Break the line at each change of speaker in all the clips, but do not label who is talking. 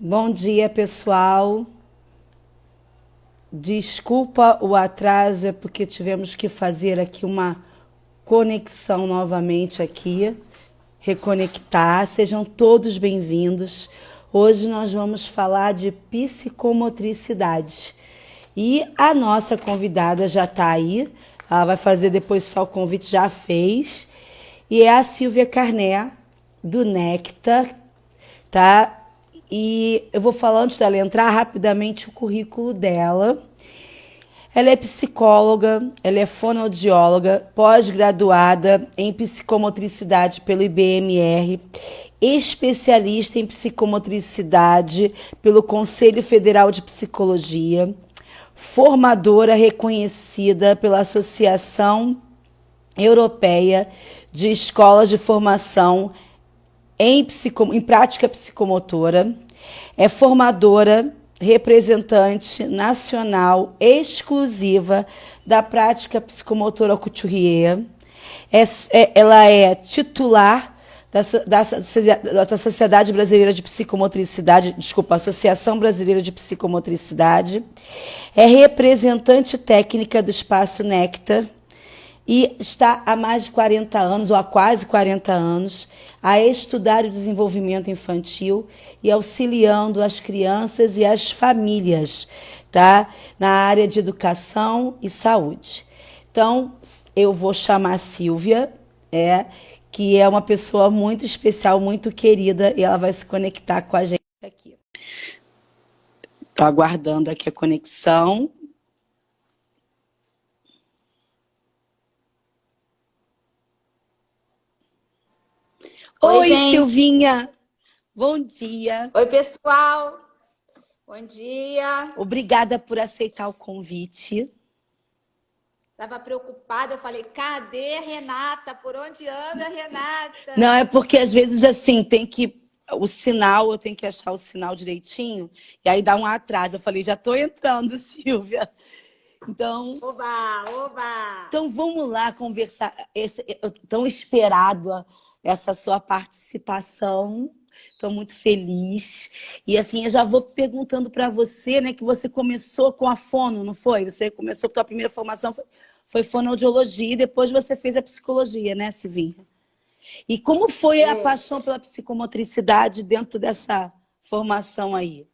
Bom dia, pessoal. Desculpa o atraso, é porque tivemos que fazer aqui uma conexão novamente aqui, reconectar. Sejam todos bem-vindos. Hoje nós vamos falar de psicomotricidade. E a nossa convidada já está aí. Ela vai fazer depois só o convite, já fez. E é a Silvia Carné, do Nectar, tá? E eu vou falar antes dela entrar rapidamente o currículo dela. Ela é psicóloga, ela é fonoaudióloga, pós-graduada em psicomotricidade pelo IBMR, especialista em psicomotricidade pelo Conselho Federal de Psicologia, formadora reconhecida pela Associação Europeia de Escolas de Formação em prática psicomotora, é formadora representante nacional exclusiva da prática psicomotora couturier, ela é titular da Sociedade Brasileira de Psicomotricidade, desculpa, Associação Brasileira de Psicomotricidade, é representante técnica do Espaço Nectar, e está há mais de 40 anos, ou há quase 40 anos, a estudar o desenvolvimento infantil e auxiliando as crianças e as famílias, tá? Na área de educação e saúde. Então, eu vou chamar a Silvia, que é uma pessoa muito especial, muito querida, e ela vai se conectar com a gente aqui. Estou aguardando aqui a conexão. Oi,
gente.
Silvinha. Bom dia.
Oi, pessoal. Bom dia.
Obrigada por aceitar o convite.
Estava preocupada, eu falei, cadê a Renata? Por onde anda a Renata?
Não, é porque às vezes assim, o sinal, eu tenho que achar o sinal direitinho, e aí dá um atraso. Eu falei, já estou entrando, Silvia. Então,
oba, oba.
Então vamos lá conversar, tão esperado essa sua participação. Estou muito feliz. E assim, eu já vou perguntando para você, né, que você começou com a fono, não foi? Você começou com a primeira formação, foi fonoaudiologia, e depois você fez a psicologia, né, Silvinha? E como foi a paixão pela psicomotricidade dentro dessa formação aí?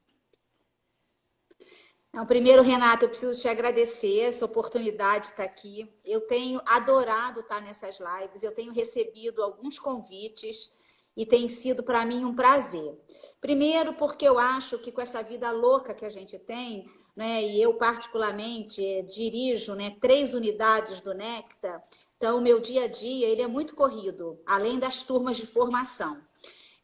Não, primeiro, Renata, eu preciso te agradecer essa oportunidade de estar aqui. Eu tenho adorado estar nessas lives, eu tenho recebido alguns convites e tem sido para mim um prazer. Primeiro, porque eu acho que com essa vida louca que a gente tem, né, e eu particularmente dirijo, né, 3 unidades do Nectar, então o meu dia a dia ele é muito corrido, além das turmas de formação.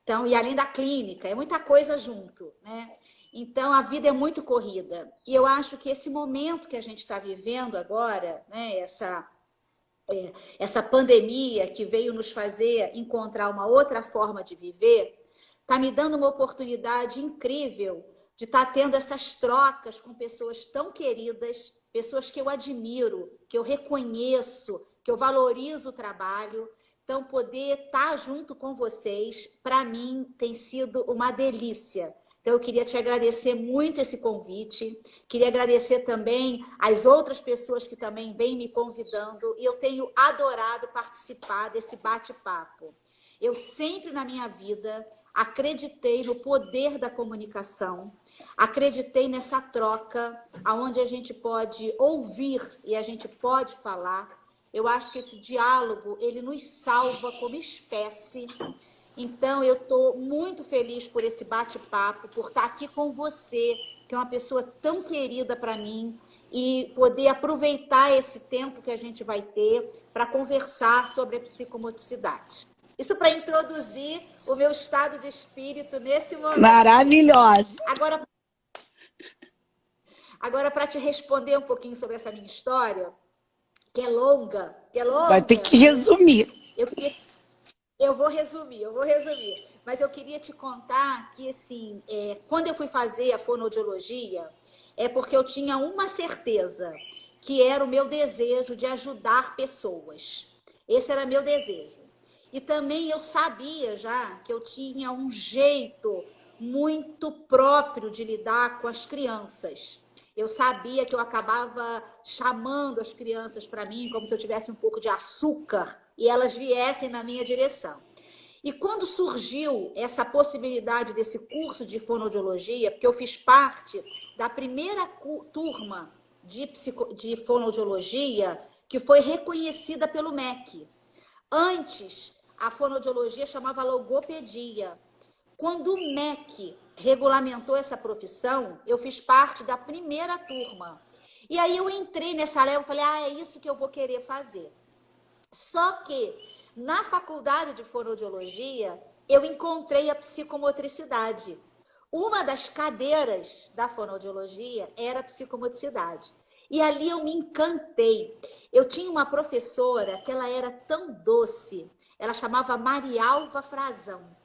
Então, e além da clínica, é muita coisa junto, né? Então, a vida é muito corrida. E eu acho que esse momento que a gente está vivendo agora, né, essa pandemia que veio nos fazer encontrar uma outra forma de viver, está me dando uma oportunidade incrível de estar tendo essas trocas com pessoas tão queridas, pessoas que eu admiro, que eu reconheço, que eu valorizo o trabalho. Então, poder estar junto com vocês, para mim, tem sido uma delícia. Então, eu queria te agradecer muito esse convite, queria agradecer também as outras pessoas que também vêm me convidando, e eu tenho adorado participar desse bate-papo. Eu sempre na minha vida acreditei no poder da comunicação, acreditei nessa troca, onde a gente pode ouvir e a gente pode falar. Eu acho que esse diálogo, ele nos salva como espécie. Então, eu estou muito feliz por esse bate-papo, por estar aqui com você, que é uma pessoa tão querida para mim, e poder aproveitar esse tempo que a gente vai ter para conversar sobre a psicomotricidade. Isso para introduzir o meu estado de espírito nesse momento.
Maravilhosa!
Agora para te responder um pouquinho sobre essa minha história, que é longa.
Vai ter que resumir.
Eu vou resumir. Mas eu queria te contar que, assim, quando eu fui fazer a fonoaudiologia, é porque eu tinha uma certeza, que era o meu desejo de ajudar pessoas. Esse era meu desejo. E também eu sabia já que eu tinha um jeito muito próprio de lidar com as crianças. Eu sabia que eu acabava chamando as crianças para mim como se eu tivesse um pouco de açúcar e elas viessem na minha direção. E quando surgiu essa possibilidade desse curso de fonoaudiologia, porque eu fiz parte da primeira turma de fonoaudiologia que foi reconhecida pelo MEC. Antes, a fonoaudiologia chamava logopedia. Quando o MEC regulamentou essa profissão, eu fiz parte da primeira turma. E aí eu entrei nessa leva e falei, é isso que eu vou querer fazer. Só que na faculdade de fonoaudiologia, eu encontrei a psicomotricidade. Uma das cadeiras da fonoaudiologia era a psicomotricidade. E ali eu me encantei. Eu tinha uma professora que ela era tão doce, ela chamava Marialva Frazão.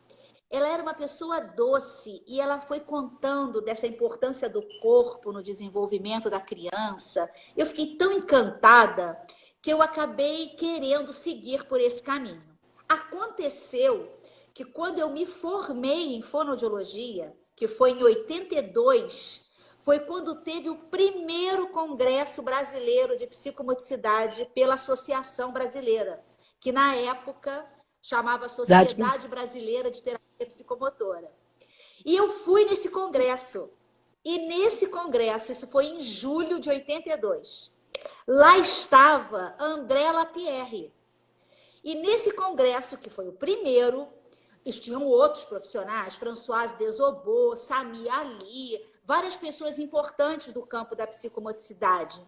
Ela era uma pessoa doce e ela foi contando dessa importância do corpo no desenvolvimento da criança. Eu fiquei tão encantada que eu acabei querendo seguir por esse caminho. Aconteceu que quando eu me formei em fonoaudiologia, que foi em 82, foi quando teve o primeiro Congresso Brasileiro de Psicomotricidade pela Associação Brasileira, que na época chamava Sociedade Brasileira de Terapia Psicomotora. E eu fui nesse congresso. E nesse congresso, isso foi em julho de 82, lá estava André Lapierre. E nesse congresso, que foi o primeiro, tinham outros profissionais, Françoise Desobot, Sami Ali, várias pessoas importantes do campo da psicomotricidade.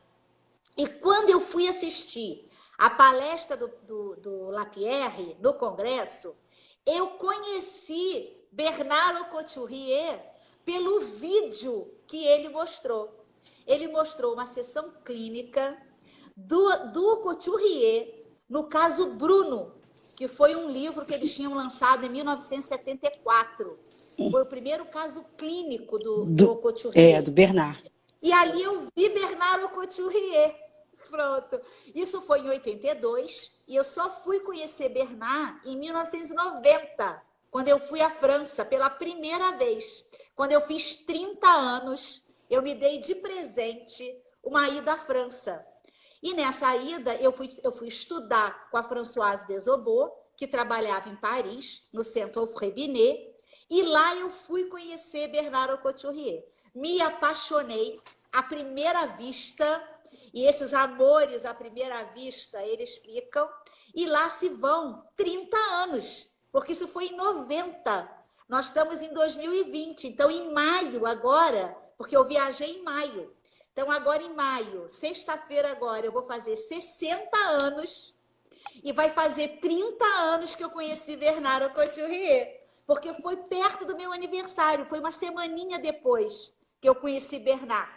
E quando eu fui assistir a palestra do Lapierre no congresso, eu conheci Bernard Couturier pelo vídeo que ele mostrou. Ele mostrou uma sessão clínica do Couturier no caso Bruno, que foi um livro que eles tinham lançado em 1974. Foi o primeiro caso clínico do Couturier.
Do Bernard.
E ali eu vi Bernard Couturier. Pronto. Isso foi em 82 e eu só fui conhecer Bernard em 1990, quando eu fui à França pela primeira vez. Quando eu fiz 30 anos, eu me dei de presente uma ida à França. E nessa ida, eu fui estudar com a Françoise Desobot, que trabalhava em Paris, no Centre Alfred Binet, e lá eu fui conhecer Bernard Couturier. Me apaixonei à primeira vista, e esses amores à primeira vista, eles ficam, e lá se vão 30 anos, porque isso foi em 90. Nós estamos em 2020, então em maio agora, porque eu viajei em maio. Então agora em maio, sexta-feira agora, eu vou fazer 60 anos e vai fazer 30 anos que eu conheci Bernard Couturier, porque foi perto do meu aniversário, foi uma semaninha depois que eu conheci Bernard.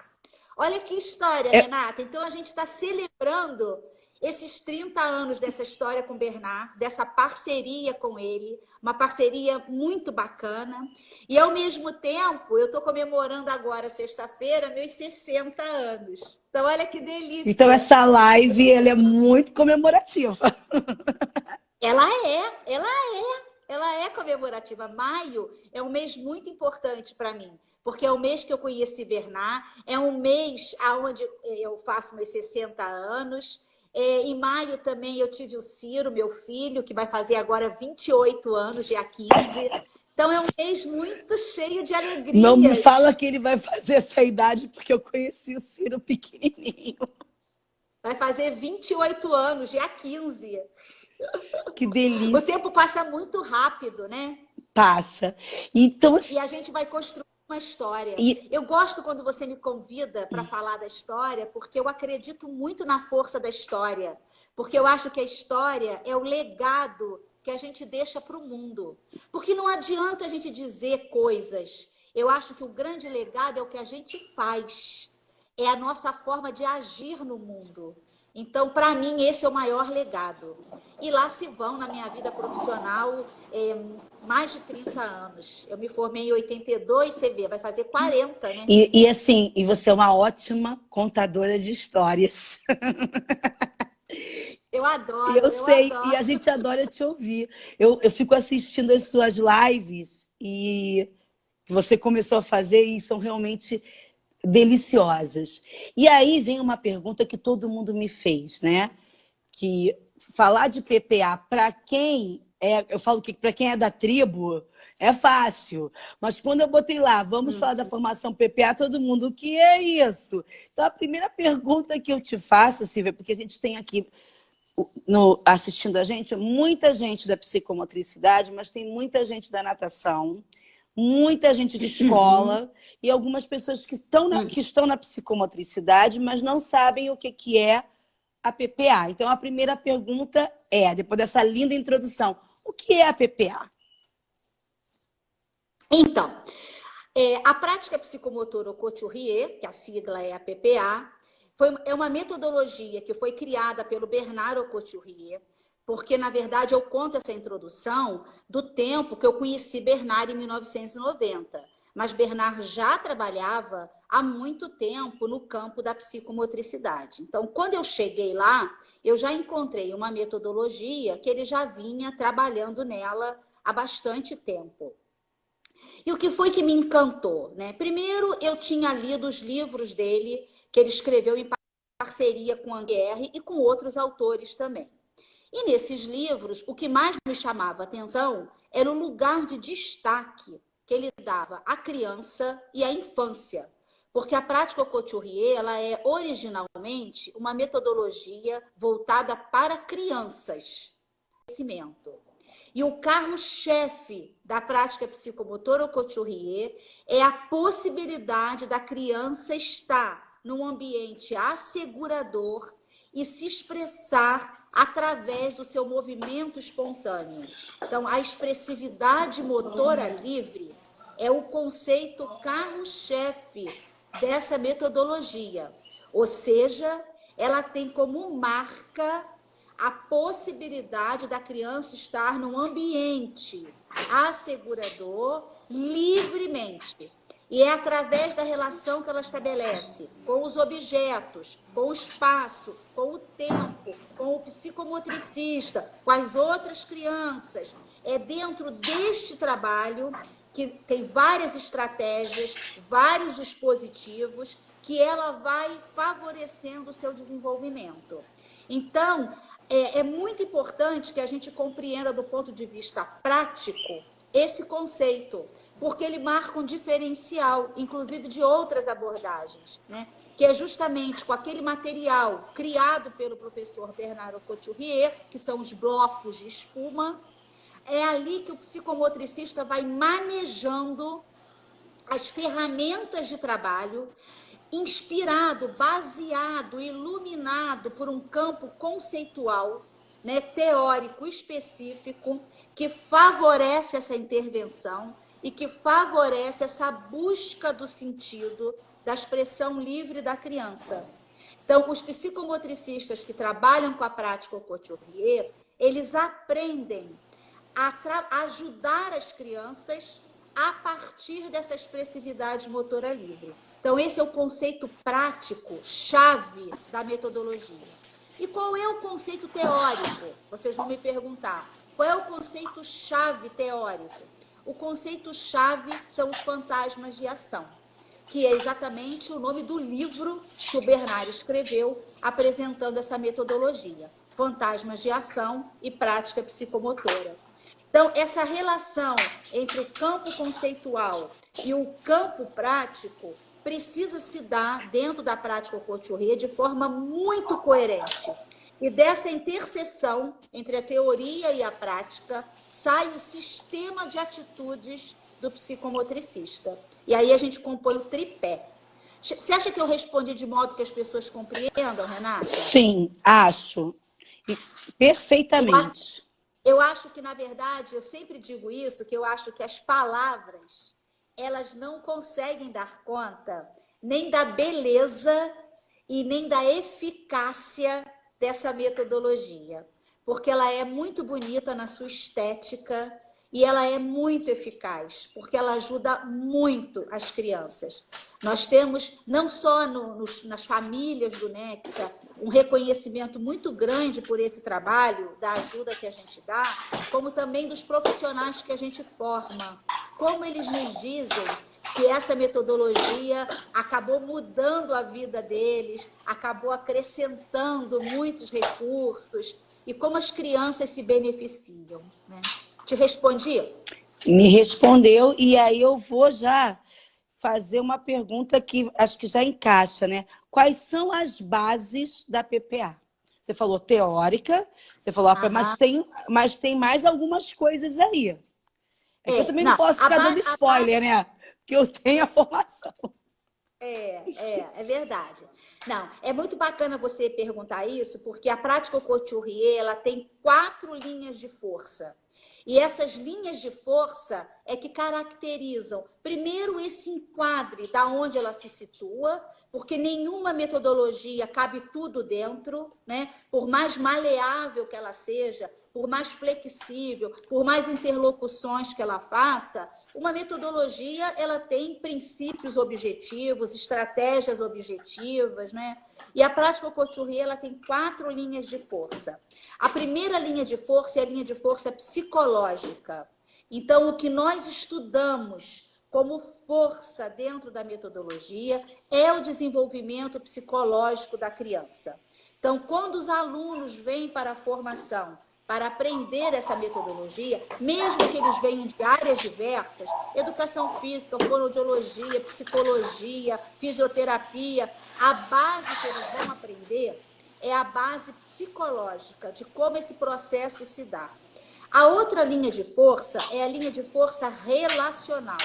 Olha que história, Renata. Então a gente está celebrando esses 30 anos dessa história com o Bernard, dessa parceria com ele, uma parceria muito bacana. E, ao mesmo tempo, eu estou comemorando agora, sexta-feira, meus 60 anos. Então, olha que delícia.
Então, essa live, ela é muito comemorativa.
Ela é comemorativa. Maio é um mês muito importante para mim, porque é o mês que eu conheci Bernard, é um mês onde eu faço meus 60 anos. Em maio também eu tive o Ciro, meu filho, que vai fazer agora 28 anos, dia 15. Então é um mês muito cheio de alegrias.
Não me fala que ele vai fazer essa idade, porque eu conheci o Ciro pequenininho.
Vai fazer 28 anos, dia 15.
Que delícia.
O tempo passa muito rápido, né?
Passa. Então,
e a gente vai construir uma história. Eu gosto quando você me convida para falar da história, porque eu acredito muito na força da história. Porque eu acho que a história é o legado que a gente deixa para o mundo. Porque não adianta a gente dizer coisas. Eu acho que o grande legado é o que a gente faz. É a nossa forma de agir no mundo. Então, para mim, esse é o maior legado. E lá se vão, na minha vida profissional, mais de 30 anos. Eu me formei em 82, você vê, vai fazer 40, né?
E você é uma ótima contadora de histórias.
Eu adoro,
eu sei,
adoro.
E a gente adora te ouvir. Eu fico assistindo as suas lives e que você começou a fazer e são realmente deliciosas. E aí vem uma pergunta que todo mundo me fez, né? Que falar de PPA para quem é, eu falo que para quem é da tribo é fácil, mas quando eu botei lá, vamos falar da formação PPA, todo mundo, o que é isso? Então a primeira pergunta que eu te faço, Silvia, porque a gente tem aqui assistindo a gente, muita gente da psicomotricidade, mas tem muita gente da natação, muita gente de escola e algumas pessoas que estão na psicomotricidade, mas não sabem o que é a PPA. Então, a primeira pergunta é, depois dessa linda introdução, o que é a PPA?
Então, a prática psicomotora Couturier, que a sigla é a PPA, é uma metodologia que foi criada pelo Bernard Couturier, porque, na verdade, eu conto essa introdução do tempo que eu conheci Bernard em 1990. Mas Bernard já trabalhava há muito tempo no campo da psicomotricidade. Então, quando eu cheguei lá, eu já encontrei uma metodologia que ele já vinha trabalhando nela há bastante tempo. E o que foi que me encantou, né? Primeiro, eu tinha lido os livros dele, que ele escreveu em parceria com Anguerre e com outros autores também. E nesses livros, o que mais me chamava a atenção era o lugar de destaque que ele dava à criança e à infância. Porque a prática Couturier, ela é originalmente uma metodologia voltada para crianças. E o carro-chefe da prática psicomotora Couturier é a possibilidade da criança estar num ambiente assegurador e se expressar através do seu movimento espontâneo. Então, a expressividade motora livre é o conceito carro-chefe dessa metodologia. Ou seja, ela tem como marca a possibilidade da criança estar num ambiente assegurador livremente. E é através da relação que ela estabelece com os objetos, com o espaço, com o tempo, com o psicomotricista, com as outras crianças. É dentro deste trabalho, que tem várias estratégias, vários dispositivos, que ela vai favorecendo o seu desenvolvimento. Então, é muito importante que a gente compreenda do ponto de vista prático esse conceito, porque ele marca um diferencial, inclusive de outras abordagens, né? Que é justamente com aquele material criado pelo professor Bernard Couturier, que são os blocos de espuma, é ali que o psicomotricista vai manejando as ferramentas de trabalho, inspirado, baseado, iluminado por um campo conceitual, né, teórico específico, que favorece essa intervenção e que favorece essa busca do sentido da expressão livre da criança. Então, os psicomotricistas que trabalham com a prática Couturier, eles aprendem a ajudar as crianças a partir dessa expressividade motora livre. Então, esse é o conceito prático, chave da metodologia. E qual é o conceito teórico? Vocês vão me perguntar. Qual é o conceito chave teórico? O conceito chave são os fantasmas de ação, que é exatamente o nome do livro que o Bernard escreveu apresentando essa metodologia. Fantasmas de ação e prática psicomotora. Então, essa relação entre o campo conceitual e o campo prático precisa se dar dentro da prática Couturier de forma muito coerente. E dessa interseção entre a teoria e a prática sai o sistema de atitudes do psicomotricista. E aí a gente compõe o tripé. Você acha que eu respondi de modo que as pessoas compreendam, Renata?
Sim, acho. Perfeitamente.
Eu acho que, na verdade, eu sempre digo isso, que eu acho que as palavras, elas não conseguem dar conta nem da beleza e nem da eficácia dessa metodologia, porque ela é muito bonita na sua estética e ela é muito eficaz, porque ela ajuda muito as crianças. Nós temos, não só nas famílias do NECTA, um reconhecimento muito grande por esse trabalho, da ajuda que a gente dá, como também dos profissionais que a gente forma, como eles nos dizem que essa metodologia acabou mudando a vida deles, acabou acrescentando muitos recursos, e como as crianças se beneficiam, né? Te respondi?
Me respondeu, e aí eu vou já fazer uma pergunta que acho que já encaixa, né? Quais são as bases da PPA? Você falou teórica, você falou, mas tem mais algumas coisas aí. É que eu também não
Não,
posso ficar dando spoiler, né? Porque eu tenho a formação.
É verdade. Não, é muito bacana você perguntar isso, porque a prática Couturier, ela tem 4 linhas de força. E essas linhas de força é que caracterizam, primeiro, esse enquadre da onde ela se situa, porque nenhuma metodologia cabe tudo dentro, né? Por mais maleável que ela seja, por mais flexível, por mais interlocuções que ela faça, uma metodologia ela tem princípios objetivos, estratégias objetivas, né? E a prática Couturier ela tem 4 linhas de força. A primeira linha de força é a linha de força psicológica. Então, o que nós estudamos como força dentro da metodologia é o desenvolvimento psicológico da criança. Então, quando os alunos vêm para a formação para aprender essa metodologia, mesmo que eles venham de áreas diversas, educação física, fonoaudiologia, psicologia, fisioterapia, a base que eles vão aprender é a base psicológica de como esse processo se dá. A outra linha de força é a linha de força relacional.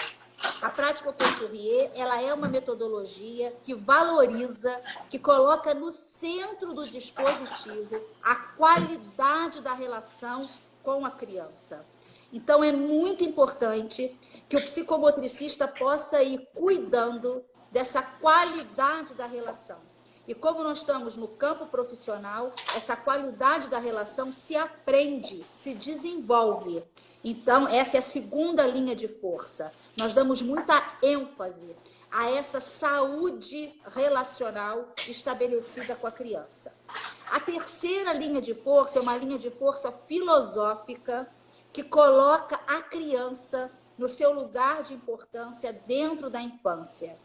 A prática Couturier, ela é uma metodologia que valoriza, que coloca no centro do dispositivo a qualidade da relação com a criança. Então, é muito importante que o psicomotricista possa ir cuidando dessa qualidade da relação. E como nós estamos no campo profissional, essa qualidade da relação se aprende, se desenvolve. Então, essa é a segunda linha de força. Nós damos muita ênfase a essa saúde relacional estabelecida com a criança. A terceira linha de força é uma linha de força filosófica que coloca a criança no seu lugar de importância dentro da infância.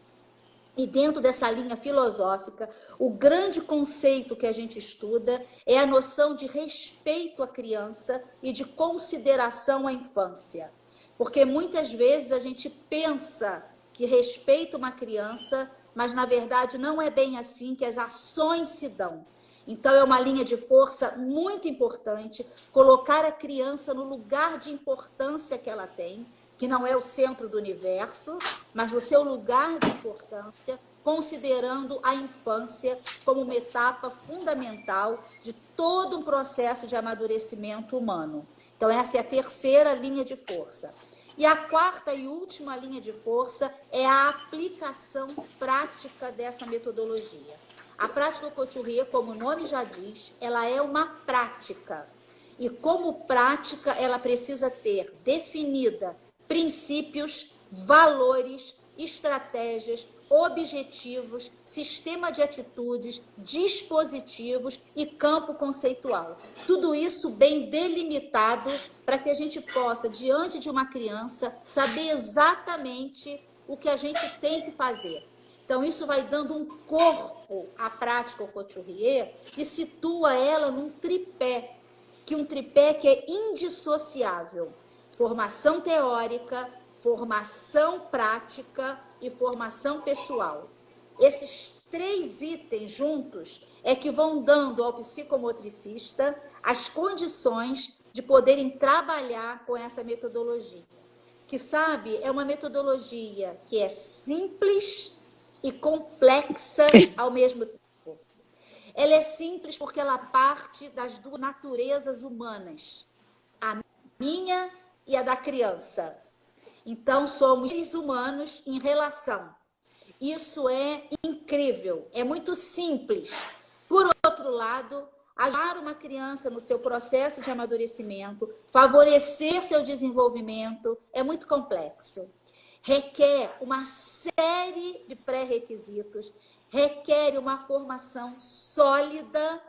E dentro dessa linha filosófica, o grande conceito que a gente estuda é a noção de respeito à criança e de consideração à infância. Porque muitas vezes a gente pensa que respeita uma criança, mas na verdade não é bem assim que as ações se dão. Então é uma linha de força muito importante colocar a criança no lugar de importância que ela tem, que não é o centro do universo, mas no seu lugar de importância, considerando a infância como uma etapa fundamental de todo um processo de amadurecimento humano. Então, essa é a terceira linha de força. E a quarta e última linha de força é a aplicação prática dessa metodologia. A prática Couturier, como o nome já diz, ela é uma prática. E como prática, ela precisa ter definida princípios, valores, estratégias, objetivos, sistema de atitudes, dispositivos e campo conceitual. Tudo isso bem delimitado para que a gente possa, diante de uma criança, saber exatamente o que a gente tem que fazer. Então, isso vai dando um corpo à prática Couturier e situa ela num tripé, que um tripé que é indissociável. Formação teórica, formação prática e formação pessoal. Esses 3 itens juntos é que vão dando ao psicomotricista as condições de poderem trabalhar com essa metodologia. Que, sabe, é uma metodologia que é simples e complexa ao mesmo tempo. Ela é simples porque ela parte das 2 naturezas humanas, a minha e a da criança. Então, somos seres humanos em relação. Isso é incrível, é muito simples. Por outro lado, ajudar uma criança no seu processo de amadurecimento, favorecer seu desenvolvimento, é muito complexo. Requer uma série de pré-requisitos, requer uma formação sólida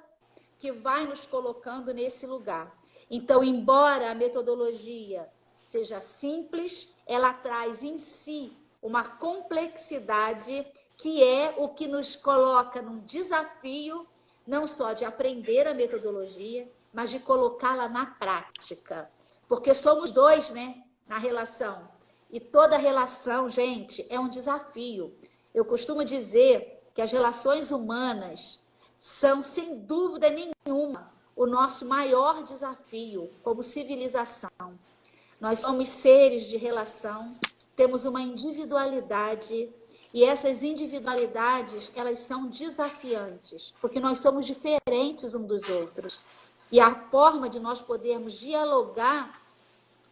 que vai nos colocando nesse lugar. Então, embora a metodologia seja simples, ela traz em si uma complexidade que é o que nos coloca num desafio, não só de aprender a metodologia, mas de colocá-la na prática. Porque somos dois, né, na relação. E toda relação, gente, é um desafio. Eu costumo dizer que as relações humanas são, sem dúvida nenhuma, o nosso maior desafio como civilização. Nós somos seres de relação, temos uma individualidade, e essas individualidades, elas são desafiantes, porque nós somos diferentes uns dos outros. E a forma de nós podermos dialogar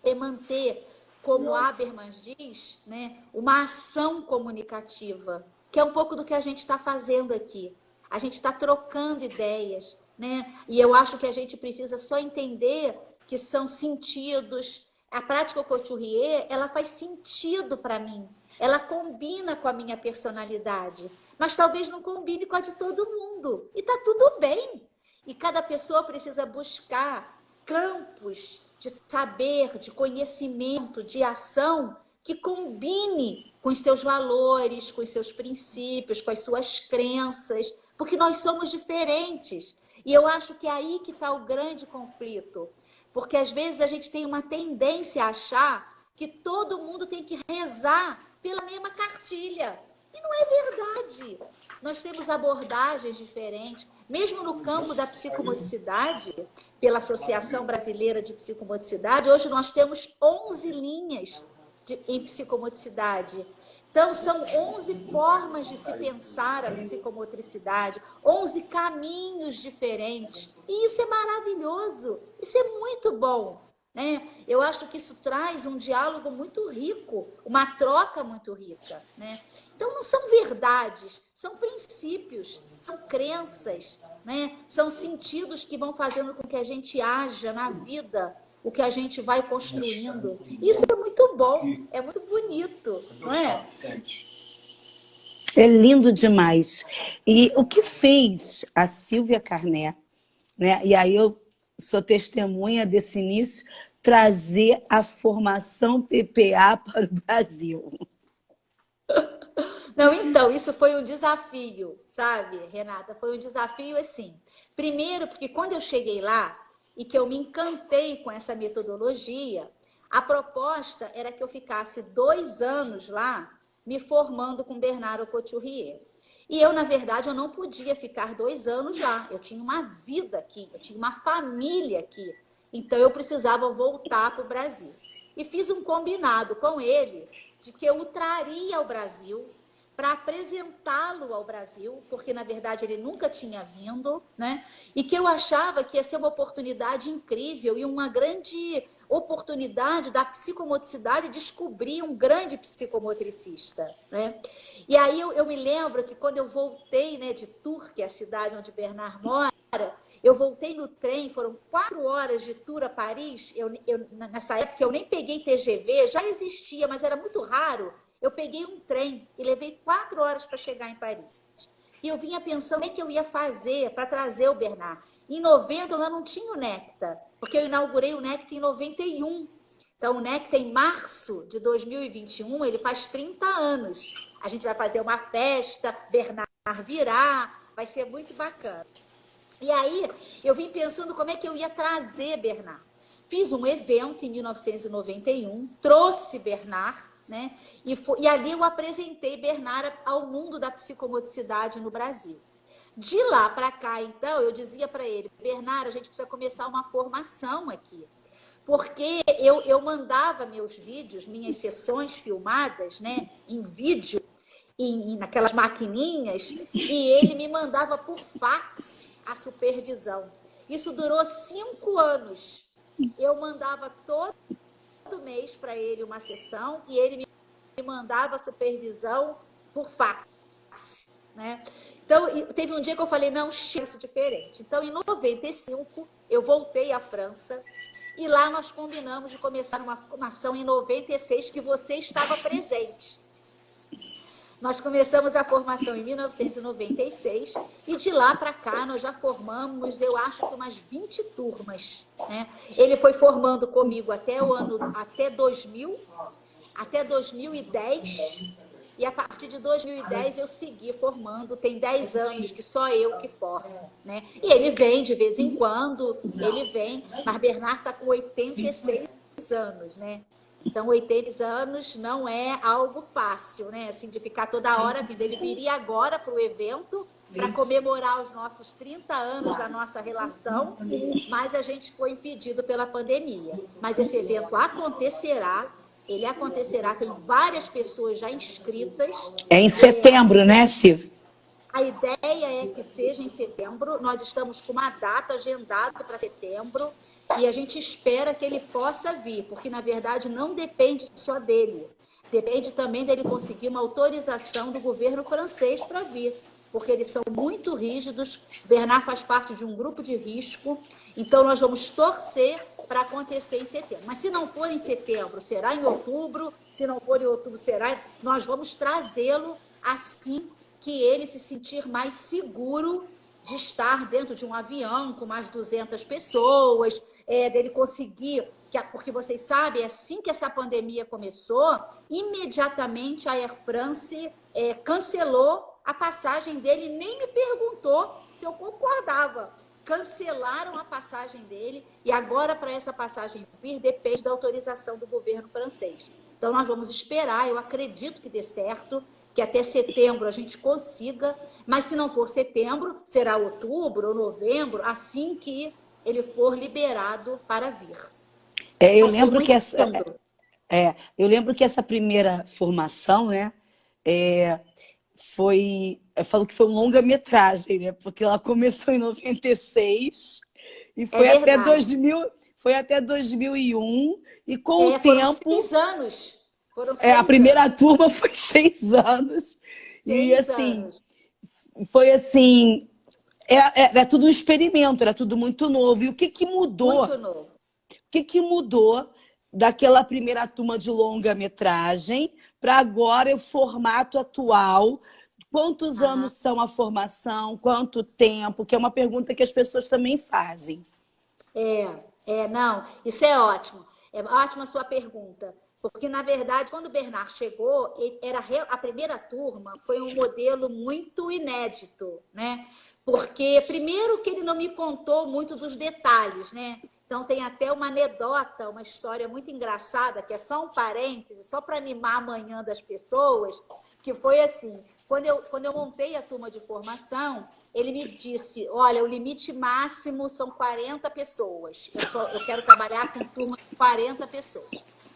é manter, como Habermas diz, né, uma ação comunicativa, que é um pouco do que a gente está fazendo aqui. A gente está trocando ideias, né? E eu acho que a gente precisa só entender que são sentidos. A prática couturier, ela faz sentido para mim. Ela combina com a minha personalidade, mas talvez não combine com a de todo mundo. E está tudo bem. E cada pessoa precisa buscar campos de saber, de conhecimento, de ação que combine com os seus valores, com os seus princípios, com as suas crenças, porque nós somos diferentes. E eu acho que é aí que está o grande conflito, porque às vezes a gente tem uma tendência a achar que todo mundo tem que rezar pela mesma cartilha. E não é verdade. Nós temos abordagens diferentes, mesmo no campo da psicomotricidade, pela Associação Brasileira de Psicomotricidade, hoje nós temos 11 linhas em psicomotricidade. Então, são 11 formas de se pensar a psicomotricidade, 11 caminhos diferentes. E isso é maravilhoso, isso é muito bom, né? Eu acho que isso traz um diálogo muito rico, uma troca muito rica, né? Então, não são verdades, são princípios, são crenças, né? São sentidos que vão fazendo com que a gente haja na vida, o que a gente vai construindo. Isso é muito bom, é muito bonito, não é?
É lindo demais. E o que fez a Sílvia Carné, né? E aí eu sou testemunha desse início, trazer a formação PPA para o Brasil.
Não, então, isso foi um desafio, sabe, Renata? Foi um desafio assim. Primeiro, porque quando eu cheguei lá e que eu me encantei com essa metodologia, a proposta era que eu ficasse 2 anos lá me formando com Bernard Couturier. E eu, na verdade, eu não podia ficar 2 anos lá. Eu tinha uma vida aqui, eu tinha uma família aqui. Então, eu precisava voltar para o Brasil. E fiz um combinado com ele de que eu o traria ao Brasil para apresentá-lo ao Brasil, porque, na verdade, ele nunca tinha vindo, né? E que eu achava que ia ser uma oportunidade incrível e uma grande oportunidade da psicomotricidade descobrir um grande psicomotricista, né? E aí eu me lembro que quando eu voltei, né, de Tours, que é a cidade onde Bernard mora, eu voltei no trem, foram 4 horas de Tours a Paris. Nessa época eu nem peguei TGV, já existia, mas era muito raro. Eu peguei um trem e levei 4 horas para chegar em Paris. E eu vinha pensando o que eu ia fazer para trazer o Bernard. Em 90 eu não tinha o Necta, porque eu inaugurei o Necta em 91. Então, o Necta, em março de 2021, ele faz 30 anos. A gente vai fazer uma festa, Bernard virá, vai ser muito bacana. E aí, eu vim pensando como é que eu ia trazer Bernard. Fiz um evento em 1991, trouxe Bernard, né? E ali eu apresentei Bernard ao mundo da psicomotricidade no Brasil. De lá para cá, então, eu dizia para ele, Bernard, a gente precisa começar uma formação aqui. Porque eu mandava meus vídeos, minhas sessões filmadas, né, em vídeo, naquelas maquininhas, e ele me mandava por fax a supervisão. Isso durou 5 anos. Eu mandava todo mês para ele uma sessão e ele me mandava a supervisão por fax, né? Então, teve um dia que eu falei, não, isso é diferente. Então, em 95, eu voltei à França e lá nós combinamos de começar uma formação em 96 que você estava presente. Nós começamos a formação em 1996 e de lá para cá nós já formamos, eu acho que umas 20 turmas, né? Ele foi formando comigo até 2000, até 2010, e a partir de 2010 eu segui formando, tem 10 anos que só eu que formo, né? E ele vem de vez em quando, ele vem, mas Bernard está com 86 anos, né? Então, 80 anos não é algo fácil, né? Assim, de ficar toda hora vindo. Ele viria agora para o evento para comemorar os nossos 30 anos da nossa relação, mas a gente foi impedido pela pandemia. Mas esse evento acontecerá, ele acontecerá, tem várias pessoas já inscritas.
É em setembro, né, Silvia?
A ideia é que seja em setembro, nós estamos com uma data agendada para setembro e a gente espera que ele possa vir, porque na verdade não depende só dele, depende também dele conseguir uma autorização do governo francês para vir, porque eles são muito rígidos. Bernard faz parte de um grupo de risco, então nós vamos torcer para acontecer em setembro. Mas se não for em setembro, será em outubro, se não for em outubro, será. Nós vamos trazê-lo assim que ele se sentir mais seguro de estar dentro de um avião com mais 200 pessoas, dele conseguir, porque vocês sabem, assim que essa pandemia começou, imediatamente a Air France cancelou a passagem dele, nem me perguntou se eu concordava. Cancelaram a passagem dele e agora, para essa passagem vir, depende da autorização do governo francês. Então, nós vamos esperar, eu acredito que dê certo, que até setembro a gente consiga, mas se não for setembro, será outubro ou novembro, assim que ele for liberado para vir.
Eu lembro que eu lembro que essa primeira formação, né, eu falo que foi um longa-metragem, né, porque ela começou em 96 e foi até 2001, e com o tempo...
Foram 6 anos. Foram 6
a primeira turma foi 6 anos. E assim,
anos.
Foi assim, era tudo um experimento, era tudo muito novo. E o que mudou?
Muito novo.
O que mudou daquela primeira turma de longa-metragem para agora o formato atual? Quantos anos são a formação? Quanto tempo? Que é uma pergunta que as pessoas também fazem.
Não, isso é ótimo. É ótima a sua pergunta. Porque, na verdade, quando o Bernard chegou, a primeira turma foi um modelo muito inédito, né? Porque, primeiro, que ele não me contou muito dos detalhes, né? Então, tem até uma anedota, uma história muito engraçada, que é só um parêntese, só para animar a manhã das pessoas, que foi assim: quando eu montei a turma de formação, ele me disse, olha, o limite máximo são 40 pessoas. Eu quero trabalhar com turma de 40 pessoas.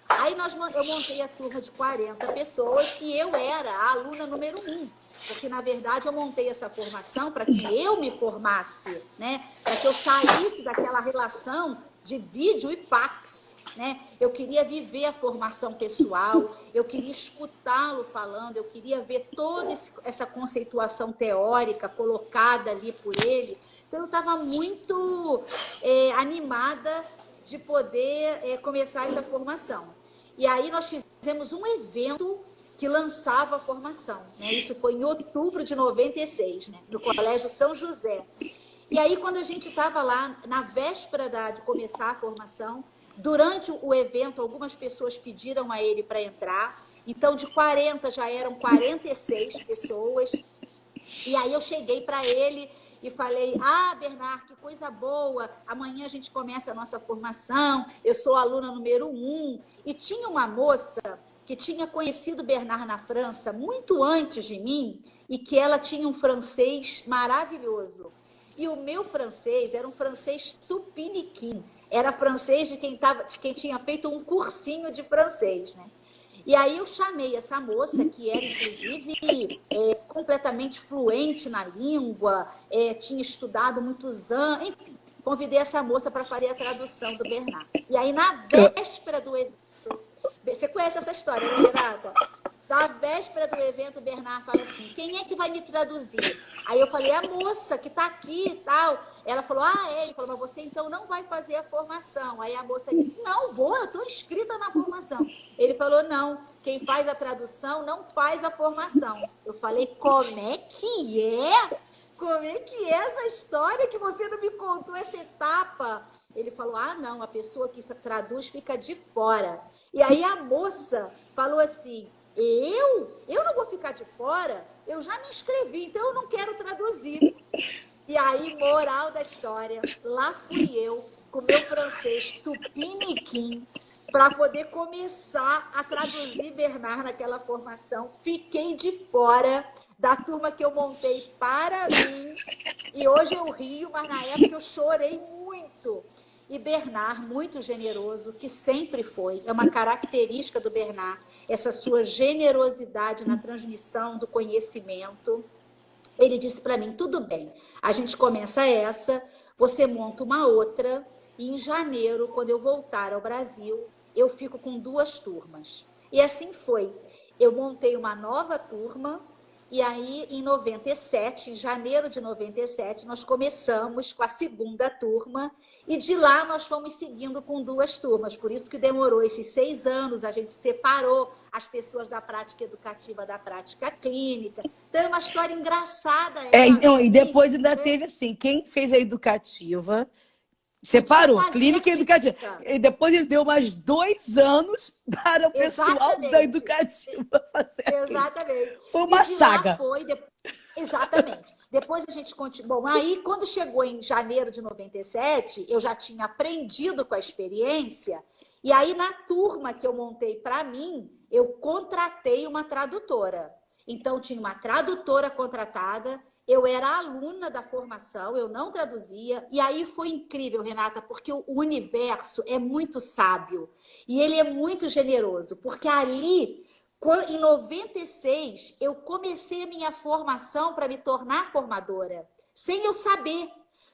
Aí eu montei a turma de 40 pessoas e eu era a aluna número 1. Porque, na verdade, eu montei essa formação para que eu me formasse, né? Para que eu saísse daquela relação de vídeo e fax, né? Eu queria viver a formação pessoal, eu queria escutá-lo falando, eu queria ver toda essa conceituação teórica colocada ali por ele. Então, eu estava muito animada de poder começar essa formação. E aí nós fizemos um evento que lançava a formação, né? Isso foi em outubro de 96, né? No Colégio São José. E aí, quando a gente estava lá, na véspera de começar a formação, durante o evento, algumas pessoas pediram a ele para entrar. Então, de 40 já eram 46 pessoas. E aí eu cheguei para ele e falei, Bernard, que coisa boa, amanhã a gente começa a nossa formação, eu sou a aluna número 1. E tinha uma moça que tinha conhecido Bernard na França muito antes de mim e que ela tinha um francês maravilhoso. E o meu francês era um francês tupiniquim, era francês de quem tinha feito um cursinho de francês, né? E aí eu chamei essa moça, que era, inclusive, completamente fluente na língua, tinha estudado muitos anos, enfim, convidei essa moça para fazer a tradução do Bernard. E aí, na véspera do evento, você conhece essa história, né, Renata? Na véspera do evento, o Bernard fala assim, quem é que vai me traduzir? Aí eu falei, a moça que está aqui e tal. Ela falou, ele falou, mas você então não vai fazer a formação. Aí a moça disse, não, vou, eu estou inscrita na formação. Ele falou, não, quem faz a tradução não faz a formação. Eu falei, como é que é? Como é que é essa história que você não me contou essa etapa? Ele falou, ah, não, a pessoa que traduz fica de fora. E aí a moça falou assim, eu não vou ficar de fora? Eu já me inscrevi, então eu não quero traduzir. E aí, moral da história, lá fui eu, com meu francês tupiniquim, para poder começar a traduzir Bernard naquela formação. Fiquei de fora da turma que eu montei para mim. E hoje eu rio, mas na época eu chorei muito. E Bernard, muito generoso, que sempre foi, é uma característica do Bernard, essa sua generosidade na transmissão do conhecimento. Ele disse para mim, tudo bem, a gente começa essa, você monta uma outra, e em janeiro, quando eu voltar ao Brasil, eu fico com 2 turmas. E assim foi. Eu montei uma nova turma, e aí, em 97, em janeiro de 97, nós começamos com a 2ª turma, e de lá nós fomos seguindo com 2 turmas. Por isso que demorou esses 6 anos, a gente separou as pessoas da prática educativa da prática clínica. Então, é uma história engraçada essa.
Então, e depois ainda teve assim, quem fez a educativa separou, clínica e educativa. E depois ele deu mais 2 anos para o pessoal da educativa fazer.
Exatamente.
Foi uma saga.
Exatamente. Depois a gente continuou. Bom, aí quando chegou em janeiro de 97, eu já tinha aprendido com a experiência, e aí na turma que eu montei para mim, eu contratei uma tradutora. Então tinha uma tradutora contratada, eu era aluna da formação, eu não traduzia, e aí foi incrível, Renata, porque o universo é muito sábio e ele é muito generoso, porque ali, em 96, eu comecei a minha formação para me tornar formadora, sem eu saber,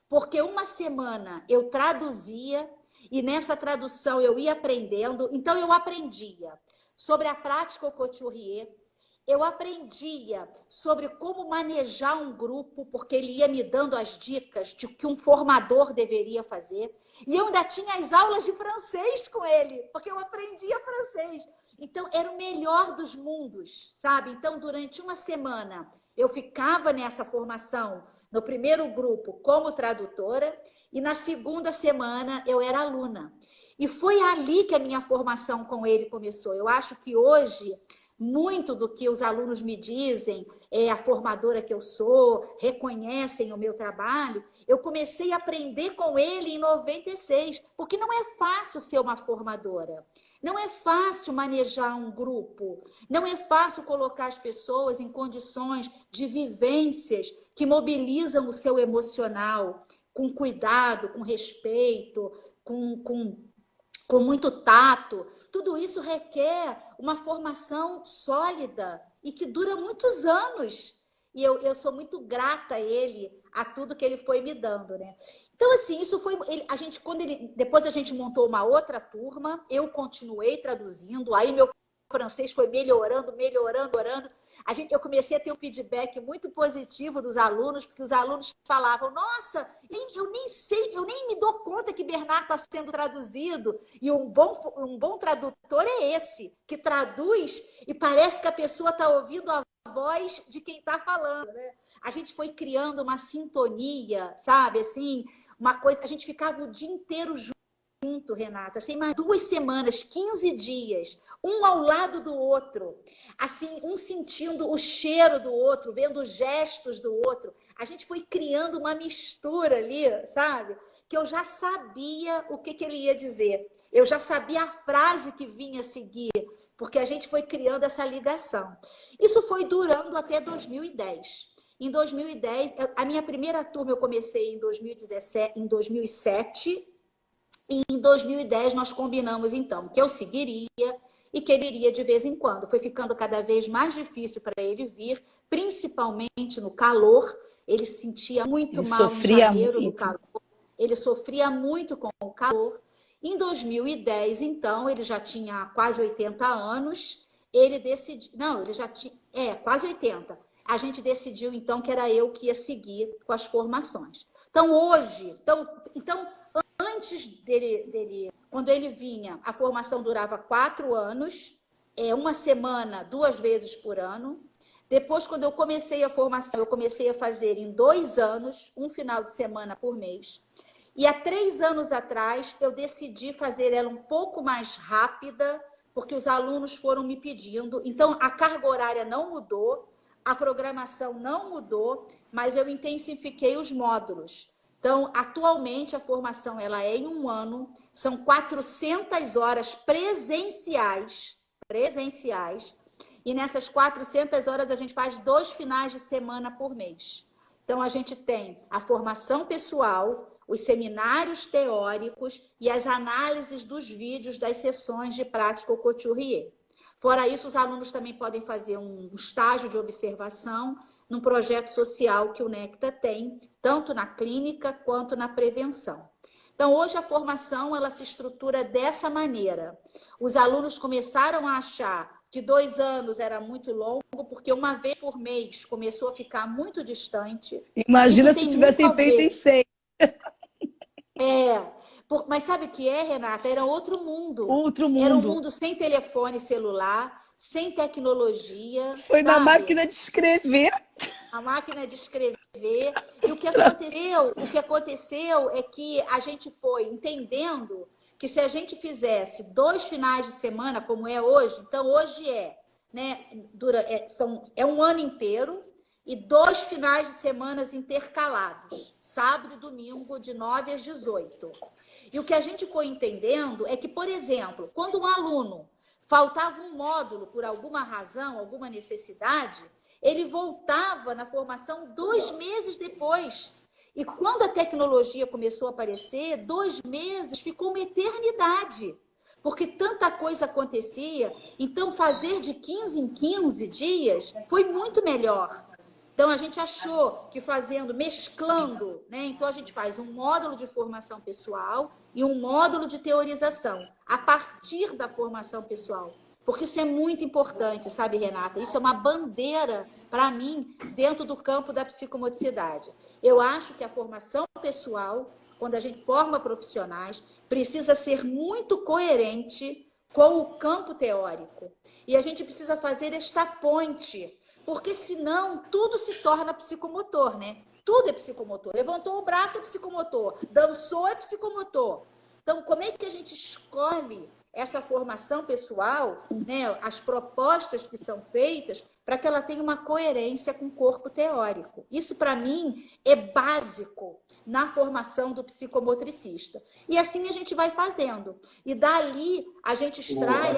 porque uma semana eu traduzia e nessa tradução eu ia aprendendo, então eu aprendia sobre a prática au couturier, eu aprendia sobre como manejar um grupo, porque ele ia me dando as dicas de que um formador deveria fazer. E eu ainda tinha as aulas de francês com ele, porque eu aprendia francês. Então, era o melhor dos mundos, sabe? Então, durante uma semana, eu ficava nessa formação, no primeiro grupo, como tradutora, e na segunda semana, eu era aluna. E foi ali que a minha formação com ele começou. Eu acho que hoje, muito do que os alunos me dizem, a formadora que eu sou, reconhecem o meu trabalho, eu comecei a aprender com ele em 96, porque não é fácil ser uma formadora, não é fácil manejar um grupo, não é fácil colocar as pessoas em condições de vivências que mobilizam o seu emocional, com cuidado, com respeito, com muito tato. Tudo isso requer uma formação sólida e que dura muitos anos. E eu sou muito grata a ele, a tudo que ele foi me dando, né? Então, assim, isso foi... depois a gente montou uma outra turma, eu continuei traduzindo, aí meu francês foi melhorando. Eu comecei a ter um feedback muito positivo dos alunos, porque os alunos falavam, nossa, eu nem sei, eu nem me dou conta que Bernard está sendo traduzido. E um bom tradutor é esse, que traduz e parece que a pessoa está ouvindo a voz de quem está falando, né? A gente foi criando uma sintonia, sabe? Assim, uma coisa, a gente ficava o dia inteiro junto, Renata, assim, mais 2 semanas, 15 dias, um ao lado do outro, assim, um sentindo o cheiro do outro, vendo os gestos do outro. A gente foi criando uma mistura ali, sabe? Que eu já sabia o que ele ia dizer. Eu já sabia a frase que vinha a seguir, porque a gente foi criando essa ligação. Isso foi durando até 2010. Em 2010, a minha primeira turma eu comecei em 2007, e em 2010 nós combinamos, então, que eu seguiria e que ele iria de vez em quando. Foi ficando cada vez mais difícil para ele vir, principalmente no calor. Ele se sentia muito mal em janeiro no calor. Ele sofria muito com o calor. Em 2010, então, ele já tinha quase 80 anos. Ele decidiu... Não, ele já tinha... quase 80. A gente decidiu, então, que era eu que ia seguir com as formações. Então, hoje... Então antes dele, quando ele vinha, a formação durava 4 anos. uma semana, 2 vezes por ano. Depois, quando eu comecei a formação, eu comecei a fazer em 2 anos, um final de semana por mês. E há 3 anos atrás, eu decidi fazer ela um pouco mais rápida, porque os alunos foram me pedindo. Então, a carga horária não mudou, a programação não mudou, mas eu intensifiquei os módulos. Então, atualmente, a formação ela é em 1 ano, são 400 horas presenciais, e nessas 400 horas a gente faz 2 finais de semana por mês. Então, a gente tem a formação pessoal, os seminários teóricos e as análises dos vídeos das sessões de prática Couturier. Fora isso, os alunos também podem fazer um estágio de observação num projeto social que o NECTA tem, tanto na clínica quanto na prevenção. Então, hoje a formação ela se estrutura dessa maneira. Os alunos começaram a achar que 2 anos era muito longo, porque 1 vez por mês começou a ficar muito distante.
Imagina se tivessem feito em 6.
Mas sabe o que é, Renata? Era outro mundo.
Outro mundo.
Era um mundo sem telefone celular, sem tecnologia.
Foi
sabe?
na máquina de escrever.
A máquina de escrever. E o que aconteceu é que a gente foi entendendo que se a gente fizesse 2 finais de semana, como é hoje, então hoje é 1 ano inteiro e 2 finais de semana intercalados, sábado e domingo, de 9 às 18. E o que a gente foi entendendo é que, por exemplo, quando um aluno faltava um módulo por alguma razão, alguma necessidade, ele voltava na formação 2 meses depois. E quando a tecnologia começou a aparecer, 2 meses ficou uma eternidade, porque tanta coisa acontecia. Então, fazer de 15 em 15 dias foi muito melhor. Então, a gente achou que mesclando, então a gente faz um módulo de formação pessoal e um módulo de teorização, a partir da formação pessoal. Porque isso é muito importante, sabe, Renata? Isso é uma bandeira para mim dentro do campo da psicomotricidade. Eu acho que a formação pessoal, quando a gente forma profissionais, precisa ser muito coerente com o campo teórico. E a gente precisa fazer esta ponte, porque senão tudo se torna psicomotor, né? Tudo é psicomotor. Levantou o braço é psicomotor, dançou é psicomotor. Então, como é que a gente escolhe essa formação pessoal, as propostas que são feitas, para que ela tenha uma coerência com o corpo teórico? Isso, para mim, é básico na formação do psicomotricista. E assim a gente vai fazendo. E dali a gente extrai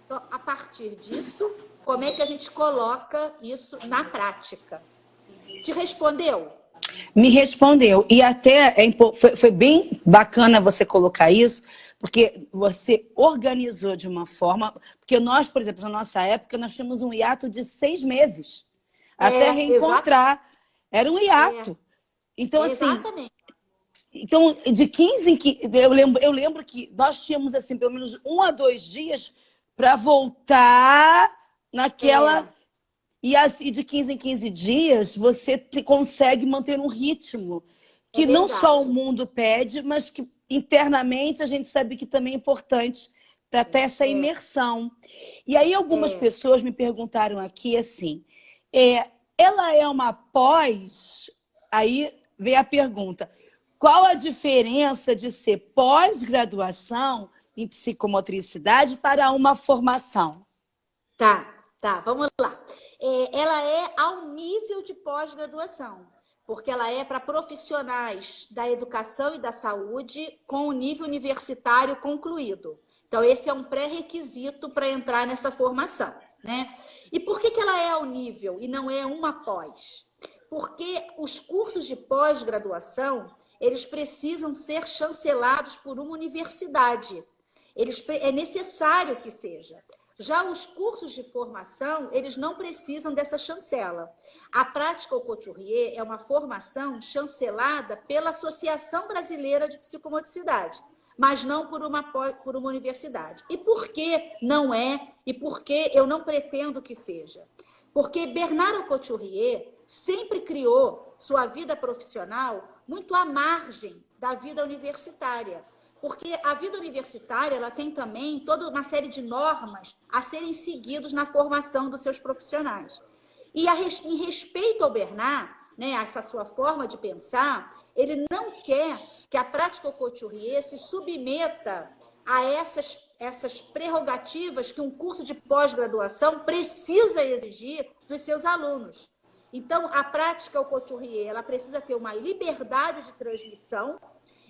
a partir disso, como é que a gente coloca isso na prática. Te respondeu?
Me respondeu. E até foi bem bacana você colocar isso, porque você organizou de uma forma... Porque nós, por exemplo, na nossa época, nós tínhamos um hiato de 6 meses. Até reencontrar. Exatamente. Era um hiato. Então, assim...
Exatamente.
Então, de 15 em 15... Eu lembro que nós tínhamos, assim, pelo menos 1 a 2 dias para voltar naquela... E de 15 em 15 dias, você consegue manter um ritmo que não só o mundo pede, mas que internamente a gente sabe que também é importante para ter essa imersão. E aí algumas pessoas me perguntaram aqui assim, ela é uma pós? Aí vem a pergunta, qual a diferença de ser pós-graduação em psicomotricidade para uma formação?
Tá, vamos lá. Ela é ao nível de pós-graduação, porque ela é para profissionais da educação e da saúde com o nível universitário concluído. Então, esse é um pré-requisito para entrar nessa formação, né? E por que ela é ao nível e não é uma pós? Porque os cursos de pós-graduação, eles precisam ser chancelados por uma universidade. É necessário que seja. Já os cursos de formação, eles não precisam dessa chancela. A prática Couturier é uma formação chancelada pela Associação Brasileira de Psicomotricidade, mas não por uma universidade. E por que não é? E por que eu não pretendo que seja? Porque Bernard Couturier sempre criou sua vida profissional muito à margem da vida universitária. Porque a vida universitária ela tem também toda uma série de normas a serem seguidas na formação dos seus profissionais. E em respeito ao Bernard, né, essa sua forma de pensar, ele não quer que a prática couturier se submeta a essas prerrogativas que um curso de pós-graduação precisa exigir dos seus alunos. Então, a prática couturier, ela precisa ter uma liberdade de transmissão.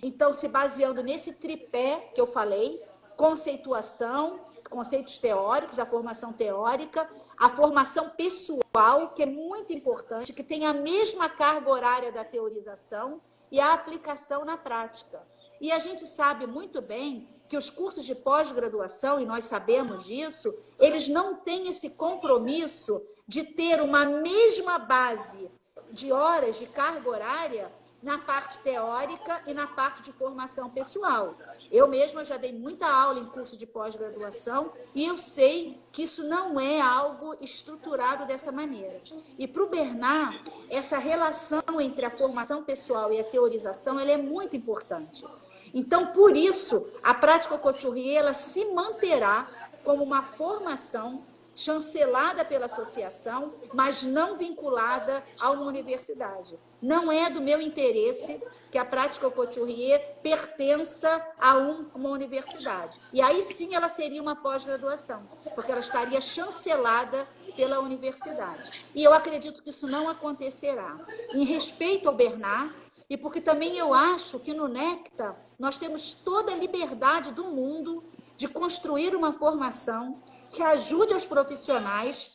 Então, se baseando nesse tripé que eu falei, conceituação, conceitos teóricos, a formação teórica, a formação pessoal, que é muito importante, que tem a mesma carga horária da teorização, e a aplicação na prática. E a gente sabe muito bem que os cursos de pós-graduação, e nós sabemos disso, eles não têm esse compromisso de ter uma mesma base de horas de carga horária na parte teórica e na parte de formação pessoal. Eu mesma já dei muita aula em curso de pós-graduação e eu sei que isso não é algo estruturado dessa maneira. E para o Bernard, essa relação entre a formação pessoal e a teorização ela é muito importante. Então, por isso, a prática couturier ela se manterá como uma formação chancelada pela associação, mas não vinculada a uma universidade. Não é do meu interesse que a prática couturier pertença a uma universidade. E aí sim ela seria uma pós-graduação, porque ela estaria chancelada pela universidade. E eu acredito que isso não acontecerá. Em respeito ao Bernard, e porque também eu acho que no NECTA nós temos toda a liberdade do mundo de construir uma formação que ajude os profissionais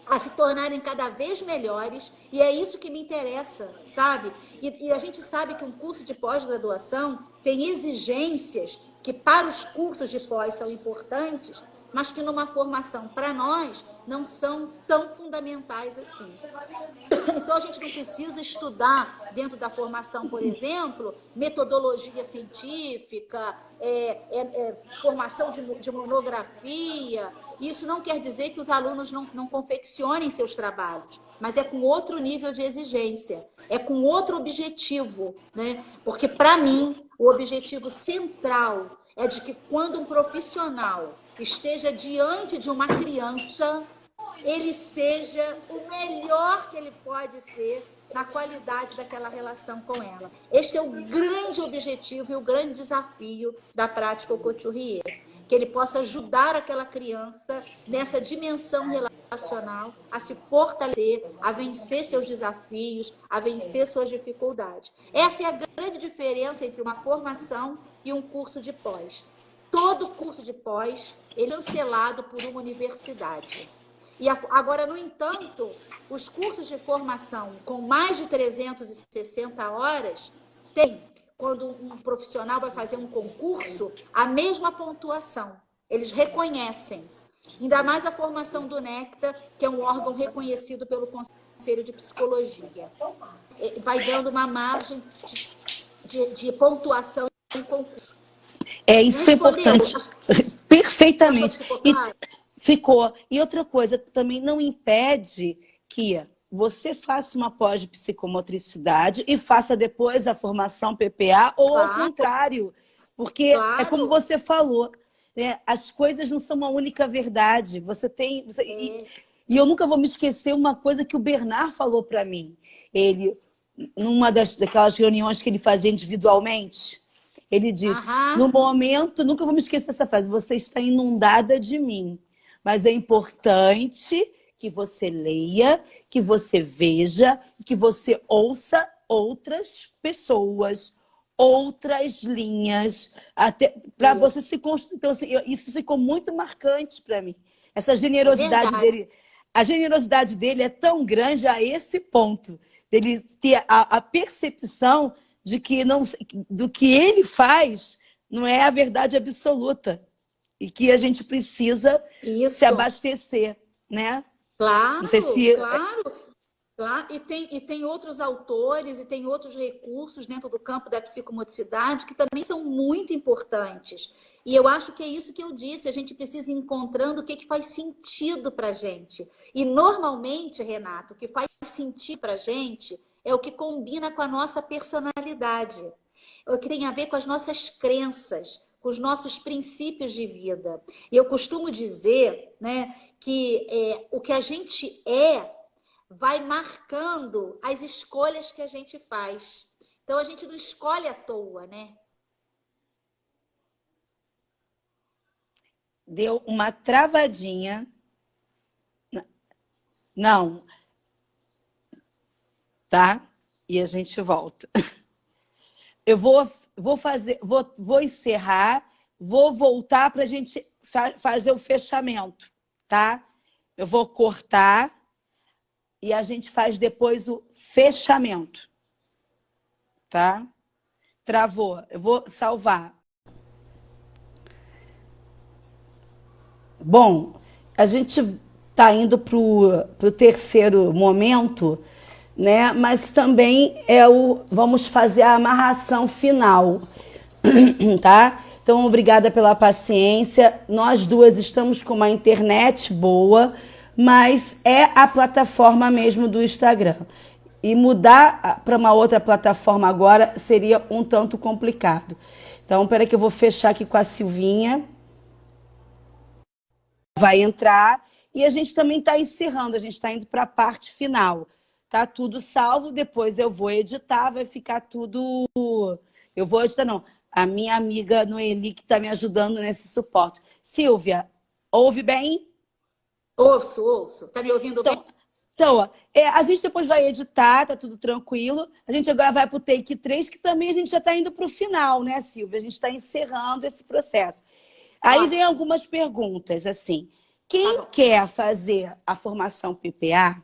a se tornarem cada vez melhores, e é isso que me interessa, sabe? E a gente sabe que um curso de pós-graduação tem exigências que para os cursos de pós são importantes, mas que numa formação para nós não são tão fundamentais assim. Então, a gente não precisa estudar dentro da formação, por exemplo, metodologia científica, formação de monografia. Isso não quer dizer que os alunos não confeccionem seus trabalhos, mas é com outro nível de exigência, é com outro objetivo, né? Porque, para mim, o objetivo central é de que quando um profissional esteja diante de uma criança, ele seja o melhor que ele pode ser na qualidade daquela relação com ela. Este é o grande objetivo e o grande desafio da prática couturier, que ele possa ajudar aquela criança nessa dimensão relacional a se fortalecer, a vencer seus desafios, a vencer suas dificuldades. Essa é a grande diferença entre uma formação e um curso de pós. Todo curso de pós ele é cancelado por uma universidade. E agora, no entanto, os cursos de formação com mais de 360 horas têm, quando um profissional vai fazer um concurso, a mesma pontuação. Eles reconhecem. Ainda mais a formação do NECTA, que é um órgão reconhecido pelo Conselho de Psicologia. Vai dando uma margem de pontuação em concurso.
Isso foi importante. Perfeitamente. Ficou. E outra coisa, também não impede que você faça uma pós de psicomotricidade e faça depois a formação PPA, ou ao contrário. Porque é como você falou, né? As coisas não são uma única verdade. Você tem... E eu nunca vou me esquecer uma coisa que o Bernard falou para mim. Ele, numa daquelas reuniões que ele fazia individualmente, ele disse, no momento, nunca vou me esquecer dessa frase, você está inundada de mim. Mas é importante que você leia, que você veja, que você ouça outras pessoas, outras linhas, até para você se construir. Então, assim, isso ficou muito marcante para mim. Essa generosidade dele. A generosidade dele é tão grande a esse ponto, dele ter a percepção de que do que ele faz não é a verdade absoluta. E que a gente precisa se abastecer, né?
Claro,
não sei se...
claro. E tem outros autores e tem outros recursos dentro do campo da psicomotricidade que também são muito importantes. E eu acho que é isso que eu disse, a gente precisa ir encontrando o que faz sentido para a gente. E normalmente, Renato, o que faz sentido para a gente é o que combina com a nossa personalidade. o que tem a ver com as nossas crenças, com os nossos princípios de vida. E eu costumo dizer, né, que o que a gente vai marcando as escolhas que a gente faz. Então, a gente não escolhe à toa, né?
Deu uma travadinha. Não, tá? E a gente volta. Eu vou encerrar, vou voltar para a gente fazer o fechamento, tá? Eu vou cortar e a gente faz depois o fechamento, tá? Travou. Eu vou salvar. Bom, a gente está indo para o terceiro momento, né? Mas também vamos fazer a amarração final, tá? Então, obrigada pela paciência. Nós duas estamos com uma internet boa, mas é a plataforma mesmo do Instagram. E mudar para uma outra plataforma agora seria um tanto complicado. Então, espera que eu vou fechar aqui com a Silvinha. Vai entrar e a gente também está encerrando, a gente está indo para a parte final. Tá tudo salvo, depois eu vou editar, vai ficar tudo... Eu vou editar, não. A minha amiga Noeli que está me ajudando nesse suporte. Silvia, ouve bem?
Ouço. Está me ouvindo bem?
Então, a gente depois vai editar, tá tudo tranquilo. A gente agora vai para o take 3, que também a gente já está indo para o final, né, Silvia? A gente está encerrando esse processo. Aí vem algumas perguntas, assim. Quem quer fazer a formação PPA,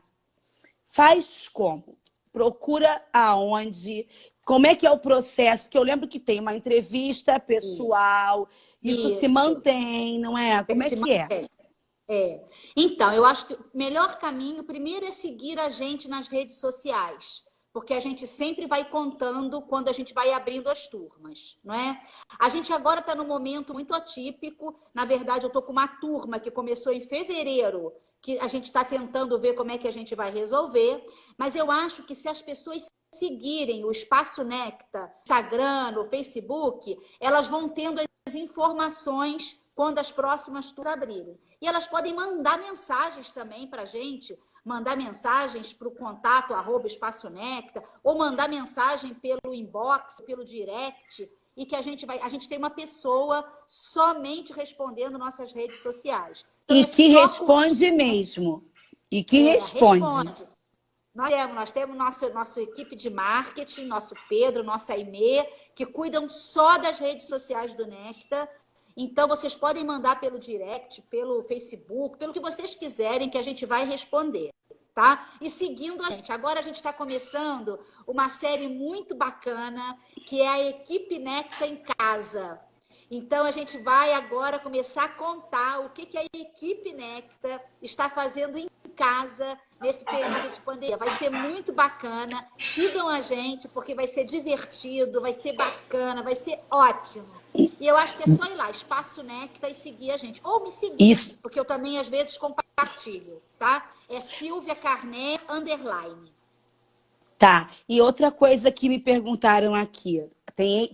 faz como? Procura aonde? Como é que é o processo? Que eu lembro que tem uma entrevista pessoal, isso se mantém, não é? Como é que é?
Então, eu acho que o melhor caminho, primeiro, é seguir a gente nas redes sociais, porque a gente sempre vai contando quando a gente vai abrindo as turmas, não é? A gente agora está num momento muito atípico. Na verdade, eu estou com uma turma que começou em fevereiro, que a gente está tentando ver como é que a gente vai resolver, mas eu acho que se as pessoas seguirem o Espaço Necta, no Instagram, no Facebook, elas vão tendo as informações quando as próximas turmas abrirem. E elas podem mandar mensagens também para a gente, mandar mensagens para o contato @Espaço Necta, ou mandar mensagem pelo inbox, pelo direct, e que a gente tem uma pessoa somente respondendo nossas redes sociais. Então,
e que responde mesmo. E que responde.
Nós temos nossa equipe de marketing, nosso Pedro, nossa Aimee, que cuidam só das redes sociais do Necta. Então, vocês podem mandar pelo direct, pelo Facebook, pelo que vocês quiserem, que a gente vai responder, tá? E seguindo a gente. Agora a gente está começando uma série muito bacana, que é a Equipe Necta em Casa. Então, a gente vai agora começar a contar o que a Equipe Necta está fazendo em casa nesse período de pandemia. Vai ser muito bacana. Sigam a gente, porque vai ser divertido, vai ser bacana, vai ser ótimo. E eu acho que é só ir lá, Espaço Necta, e seguir a gente. Ou me seguir, porque eu também, às vezes, compartilho, tá? É Silvia Carné, _.
Tá. E outra coisa que me perguntaram aqui.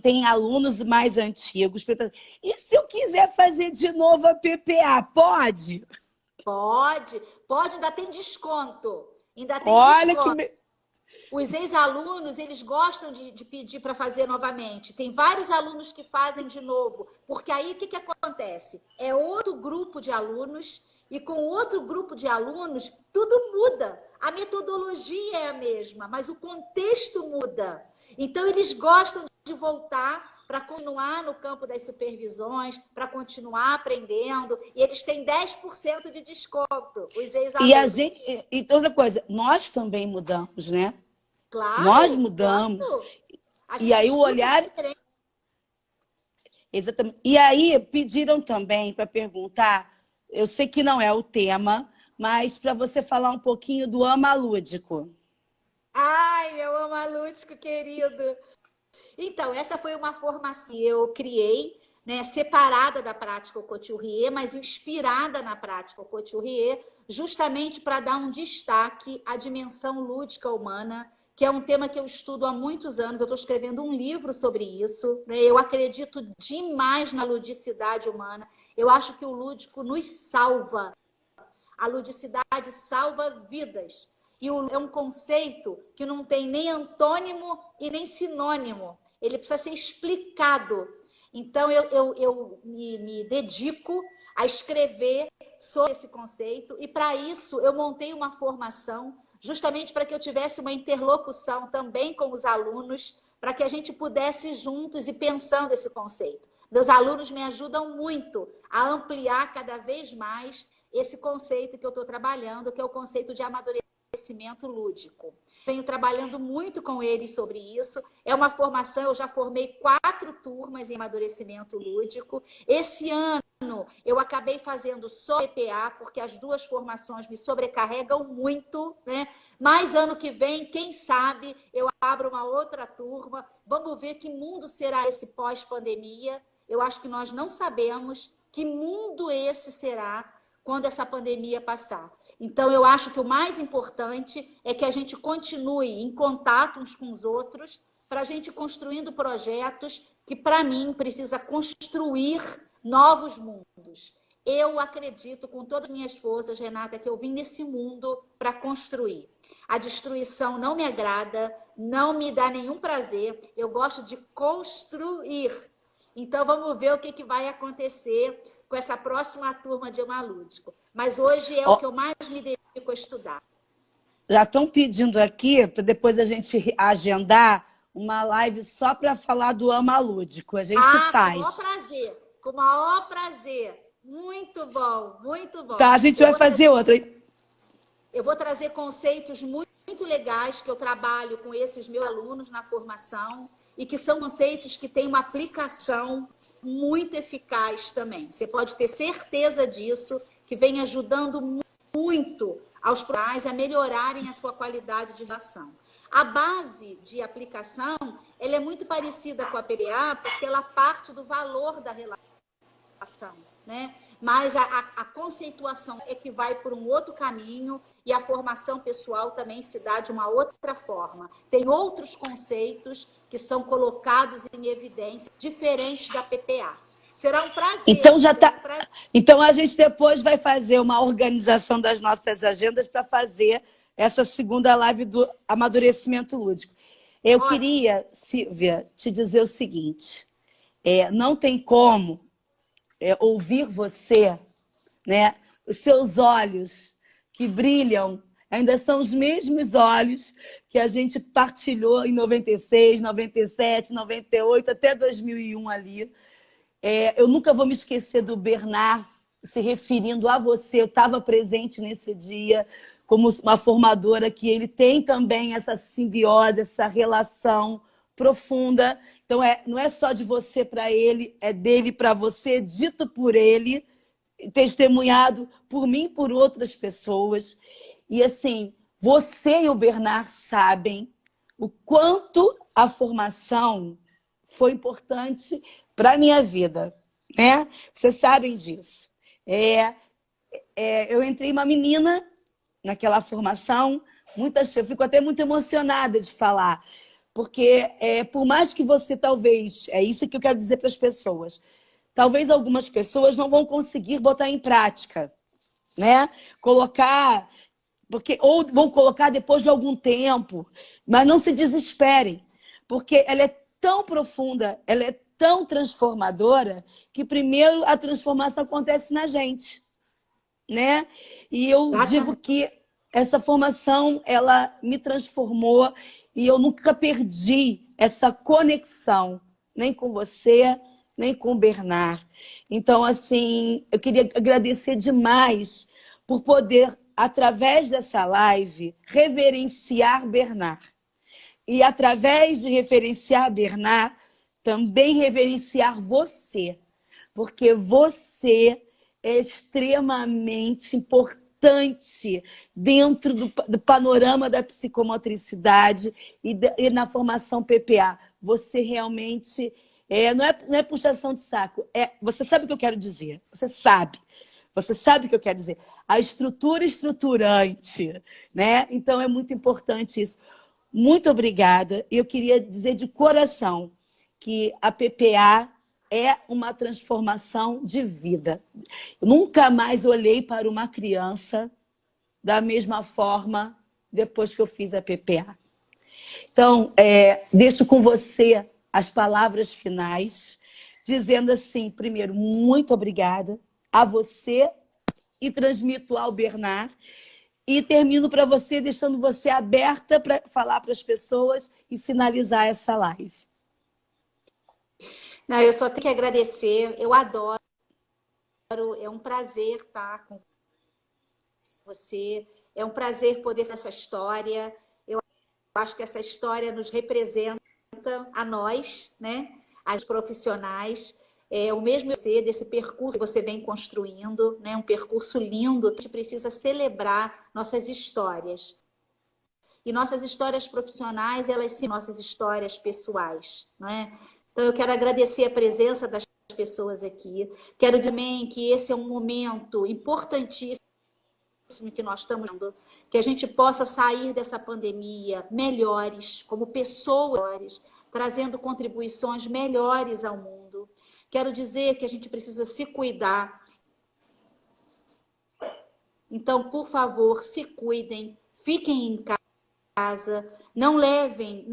Tem alunos mais antigos. E se eu quiser fazer de novo a PPA, pode?
Pode, ainda tem desconto.
Olha que...
Os ex-alunos, eles gostam de pedir para fazer novamente. Tem vários alunos que fazem de novo, porque aí o que acontece? É outro grupo de alunos, e com outro grupo de alunos, tudo muda. A metodologia é a mesma, mas o contexto muda. Então, eles gostam de voltar para continuar no campo das supervisões, para continuar aprendendo, e eles têm 10% de desconto, os ex-alunos.
E outra coisa, nós também mudamos, né?
Claro,
nós mudamos.
Claro.
E aí o olhar... Exatamente. E aí pediram também para perguntar, eu sei que não é o tema, mas para você falar um pouquinho do AMA Lúdico.
Ai, meu AMA Lúdico querido! Então, essa foi uma formação que eu criei, né, separada da prática Couturier, mas inspirada na prática Couturier, justamente para dar um destaque à dimensão lúdica humana, que é um tema que eu estudo há muitos anos. Eu estou escrevendo um livro sobre isso, né? Eu acredito demais na ludicidade humana. Eu acho que o lúdico nos salva. A ludicidade salva vidas. E é um conceito que não tem nem antônimo e nem sinônimo. Ele precisa ser explicado. Então, eu me dedico a escrever sobre esse conceito. E, para isso, eu montei uma formação justamente para que eu tivesse uma interlocução também com os alunos, para que a gente pudesse juntos ir pensando esse conceito. Meus alunos me ajudam muito a ampliar cada vez mais esse conceito que eu estou trabalhando, que é o conceito de amadurecimento lúdico. Venho trabalhando muito com eles sobre isso. É uma formação, eu já formei 4 turmas em amadurecimento lúdico. Esse ano eu acabei fazendo só PPA, porque as 2 formações me sobrecarregam muito, né? Mas ano que vem, quem sabe, eu abro uma outra turma. Vamos ver que mundo será esse pós-pandemia. Eu acho que nós não sabemos que mundo esse será quando essa pandemia passar. Então, eu acho que o mais importante é que a gente continue em contato uns com os outros, para a gente construindo projetos que, para mim, precisa construir novos mundos. Eu acredito com todas as minhas forças, Renata, que eu vim nesse mundo para construir. A destruição não me agrada, não me dá nenhum prazer, eu gosto de construir. Então, vamos ver o que vai acontecer com essa próxima turma de Emalúdico. Mas hoje é o que eu mais me dedico a estudar.
Já estão pedindo aqui, para depois a gente agendar, uma live só para falar do Amalúdico. A gente faz.
Com o maior prazer. Com o maior prazer. Muito bom, muito bom.
Tá, a gente vai fazer outra.
Eu vou trazer conceitos muito legais que eu trabalho com esses meus alunos na formação e que são conceitos que têm uma aplicação muito eficaz também. Você pode ter certeza disso, que vem ajudando muito aos profissionais a melhorarem a sua qualidade de relação. A base de aplicação, ela é muito parecida com a PBA, porque ela parte do valor da relação, né? Mas a conceituação é que vai por um outro caminho e a formação pessoal também se dá de uma outra forma. Tem outros conceitos que são colocados em evidência, diferentes da PPA. Será um prazer.
Então, então, a gente depois vai fazer uma organização das nossas agendas para fazer essa segunda live do amadurecimento lúdico. Eu queria, Silvia, te dizer o seguinte. Não tem como ouvir você, né? Os seus olhos que brilham ainda são os mesmos olhos que a gente partilhou em 96, 97, 98, até 2001 ali. Eu nunca vou me esquecer do Bernard se referindo a você. Eu estava presente nesse dia como uma formadora, que ele tem também essa simbiose, essa relação profunda. Então, não é só de você para ele, é dele para você, dito por ele, testemunhado por mim e por outras pessoas. E, assim, você e o Bernard sabem o quanto a formação foi importante para a minha vida, né? Vocês sabem disso. Eu entrei uma menina naquela formação, eu fico até muito emocionada de falar, porque por mais que você talvez, é isso que eu quero dizer para as pessoas, talvez algumas pessoas não vão conseguir botar em prática, né? Ou vão colocar depois de algum tempo, mas não se desesperem, porque ela é tão profunda, ela é tão transformadora, que primeiro a transformação acontece na gente, né? E eu digo que essa formação, ela me transformou e eu nunca perdi essa conexão, nem com você, nem com o Bernard. Então, assim, eu queria agradecer demais por poder, através dessa live, reverenciar Bernard. E, através de reverenciar Bernard, também reverenciar você, porque você é extremamente importante dentro do panorama da psicomotricidade e na formação PPA. Você realmente... não é puxação de saco. Você sabe o que eu quero dizer. Você sabe o que eu quero dizer. A estrutura estruturante, né? Então, é muito importante isso. muito obrigada. Eu queria dizer de coração que a PPA é uma transformação de vida. Eu nunca mais olhei para uma criança da mesma forma depois que eu fiz a PPA. Então, deixo com você as palavras finais, dizendo assim, primeiro, muito obrigada a você e transmito ao Bernard. E termino para você, deixando você aberta para falar para as pessoas e finalizar essa live.
Não, eu só tenho que agradecer, eu adoro, é um prazer estar com você, é um prazer poder fazer essa história, eu acho que essa história nos representa a nós, né, as profissionais, o mesmo desse percurso que você vem construindo, né, um percurso lindo, a gente precisa celebrar nossas histórias. E nossas histórias profissionais, elas são nossas histórias pessoais, não é? Então, eu quero agradecer a presença das pessoas aqui. Quero dizer também que esse é um momento importantíssimo que nós estamos vendo, que a gente possa sair dessa pandemia melhores, como pessoas melhores, trazendo contribuições melhores ao mundo. Quero dizer que a gente precisa se cuidar. Então, por favor, se cuidem, fiquem em casa, não levem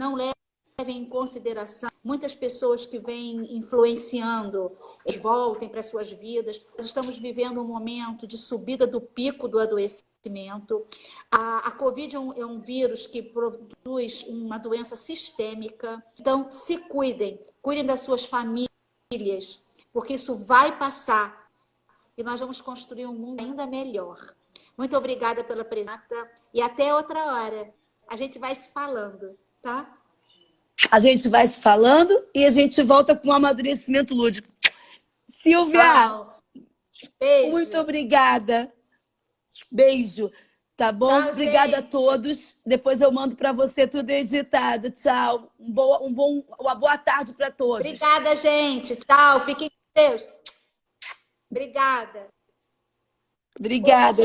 em consideração muitas pessoas que vêm influenciando, eles voltem para suas vidas. Nós estamos vivendo um momento de subida do pico do adoecimento. A Covid é um vírus que produz uma doença sistêmica. Então, se cuidem, cuidem das suas famílias, porque isso vai passar e nós vamos construir um mundo ainda melhor. Muito obrigada pela presença e até outra hora. A gente vai se falando, tá?
A gente vai se falando e a gente volta com o amadurecimento lúdico. Silvia,
Tchau. Beijo.
Muito obrigada. Beijo, tá bom?
Tchau,
obrigada
gente.
A todos. Depois eu mando para você tudo editado. Tchau. Uma boa tarde para todos.
Obrigada, gente. Tchau. Fiquem com Deus. Obrigada.
Obrigada.